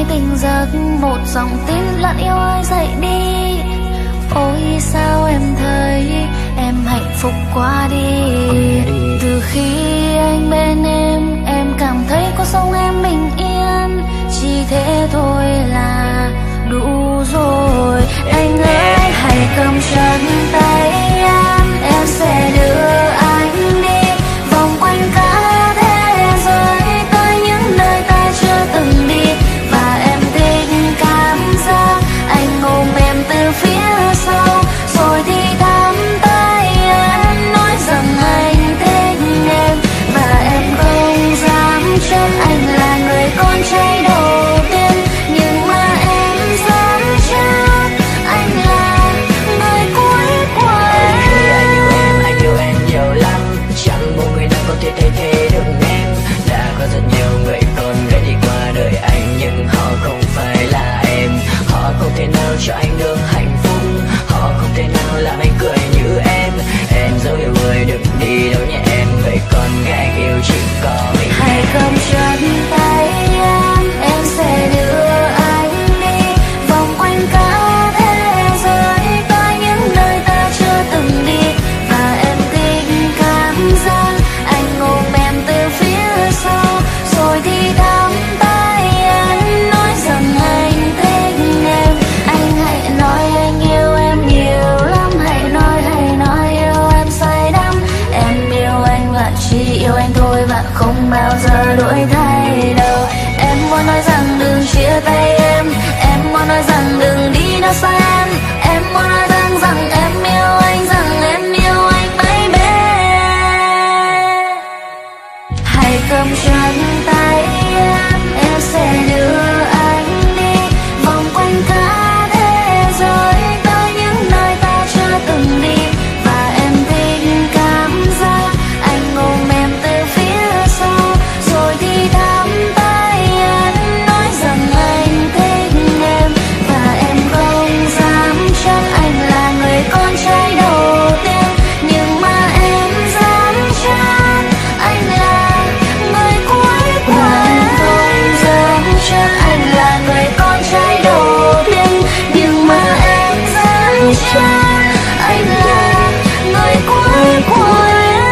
tỉnh giấc một dòng tin lặng yêu ơi dậy đi. Ôi sao em thấy em hạnh phúc quá đi. Từ khi anh bên em cảm thấy cuộc sống em bình yên. Chỉ thế thôi là đủ rồi. Anh ơi hãy cầm chân tay em sẽ đưa anh đi vòng quanh cả thế giới tới những nơi ta chưa từng đi. Và em thích cảm giác anh ôm em từ phía sau, rồi thì nắm tay em nói rằng anh thích em. Và em không dám chắc anh là người con trai đầu tiên, nhưng mà em dám chắc anh là người cuối của em. Anh yêu em nhiều lắm, chẳng một người nào có thể thay thế được em. Đã có rất nhiều người còn ghé đi qua đời anh, nhưng họ không phải là em. Họ không thể nào cho anh được hạnh phúc, họ không thể nào làm anh cười như em. Em dấu yêu người đừng đi đâu nhé em, vậy còn gái yêu chỉ có mình. Hãy cầm chân tay em sẽ đưa anh đi vòng quanh cả thế giới tới những nơi ta chưa từng đi. Và em thích cảm giác anh ôm em từ phía sau, rồi thì nắm tay em nói rằng anh thích em. Anh hãy nói anh yêu em nhiều lắm, hãy nói yêu em say đắm. Em yêu anh và chỉ yêu anh thôi, và không bao giờ đổi thay đâu. Em muốn nói rằng đừng chia tay em muốn nói rằng đừng đi đâu xa em muốn nói rằng em yêu anh, rằng em yêu anh baby. Hãy cầm chân tay em sẽ đưa anh đi vòng quanh cả thế giới tới những nơi ta chưa từng đi. Và em thích cảm giác anh ôm em từ phía sau, rồi thì nắm tay em nói rằng anh thích em. Và em không dám chắc anh là người con trai đầu tiên, nhưng mà em dám chắc anh là người cuối của em. Không dám chắc anh là người con trai đầu tiên, nhưng mà em dám chắc anh là người cuối của em.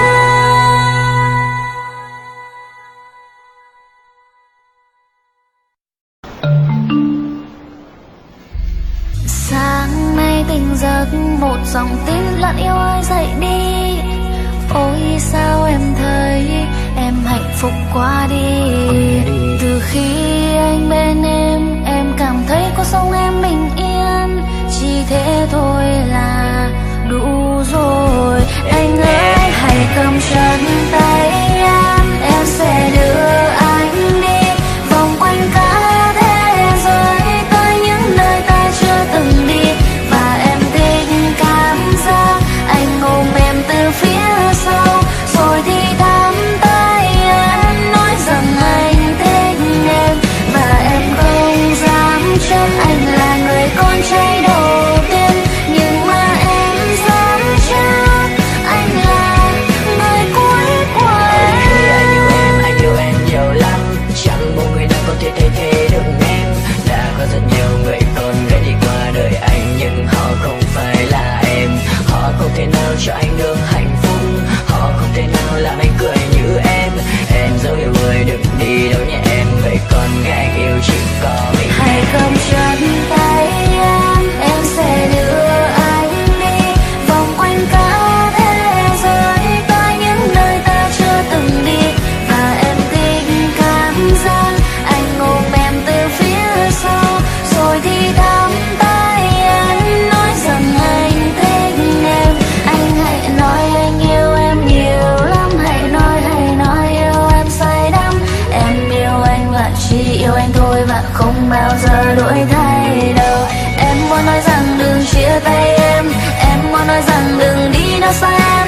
Sáng nay tỉnh giấc một dòng tin lặng yêu ơi dậy đi. Ôi sao em thấy em hạnh phúc quá đi. Từ khi anh bên em cảm thấy cuộc sống em bình yên. Chỉ thế thôi là đủ rồi. Anh ơi hãy cầm chân tay em sẽ đưa anh đi vòng quanh cả thế giới tới những nơi ta chưa từng đi. Và em thích cảm giác anh ôm em từ phía sau, rồi thì nắm tay em nói rằng anh thích em. Và em không dám chắc anh là người con trai đầu tiên, nhưng mà em dám chắc anh là người cuối của em. Anh yêu em nhiều lắm, chẳng một người nào có thể thay thế được em. Đã có rất nhiều người còn ghé đi qua đời anh, nhưng họ không phải là em. Họ không thể nào cho anh được hạnh phúc, họ không thể nào làm anh cười như em. Em dấu yêu người đừng đi đâu nhé em, vậy còn gái yêu chỉ có mình. Hãy cầm chân tay em sẽ đưa anh đi vòng quanh cả thế giới tới những nơi ta chưa từng đi. Và em thích cảm giác anh ôm em từ phía sau, rồi thì nắm tay em nói rằng anh thích em. Anh hãy nói anh yêu em nhiều lắm, hãy nói yêu em say đắm. Em yêu anh và chỉ yêu anh thôi, và không bao giờ đổi thay đâu. Em muốn nói rằng đừng chia tay em muốn nói rằng đừng đi đâu xa